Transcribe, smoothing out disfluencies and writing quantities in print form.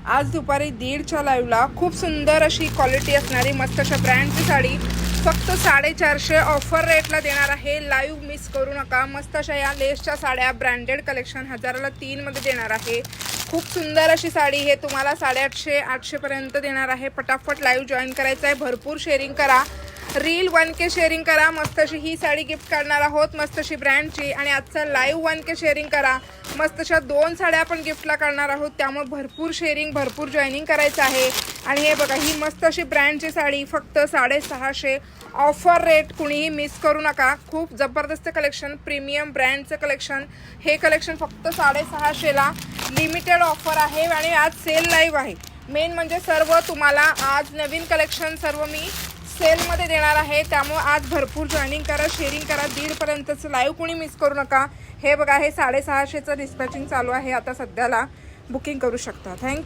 आज दुपारी 1:30च्या लाईव्हला खूप सुंदर अशी क्वालिटी असणारी मस्त अशा ब्रँडची साडी फक्त 450 ऑफर रेटला देणार आहे। लाईव्ह मिस करू नका। मस्त अशा या लेसच्या साड्या ब्रँडेड कलेक्शन 1000ला 3 मध्ये देणार आहे। खूप सुंदर अशी साडी हे तुम्हाला 850-800 पर्यंत देणार आहे। पटापट लाईव्ह जॉईन करायचं आहे। भरपूर शेअरिंग करा, रील 1K शेअरिंग करा। मस्त अशी ही साडी गिफ्ट करणार आहोत, मस्त अशी ब्रँडची। आणि आजचा लाईव्ह 1K शेअरिंग करा। मस्त अशा 2 साड्या आपण गिफ्टला करणार आहोत, त्यामुळे भरपूर शेअरिंग भरपूर जॉईनिंग करायचं आहे। आणि हे बघा, ही मस्त अशी ब्रँडची साडी फक्त 650 ऑफर रेट, कुणीही मिस करू नका। खूप जबरदस्त कलेक्शन, प्रीमियम ब्रँडचं कलेक्शन। हे कलेक्शन फक्त 650ला लिमिटेड ऑफर आहे आणि आज सेल लाईव्ह आहे। मेन म्हणजे सर्व तुम्हाला आज नवीन कलेक्शन सर्व मी सेलमध्ये देणार आहे, त्यामुळे आज भरपूर जॉईनिंग करा, शेअरिंग करा। 1:30 पर्यंतचं लाईव्ह कुणी मिस करू नका। हे बघा, हे 650चं डिस्पॅचिंग चालू आहे आता सध्याला, बुकिंग करू शकता। थँक्यू।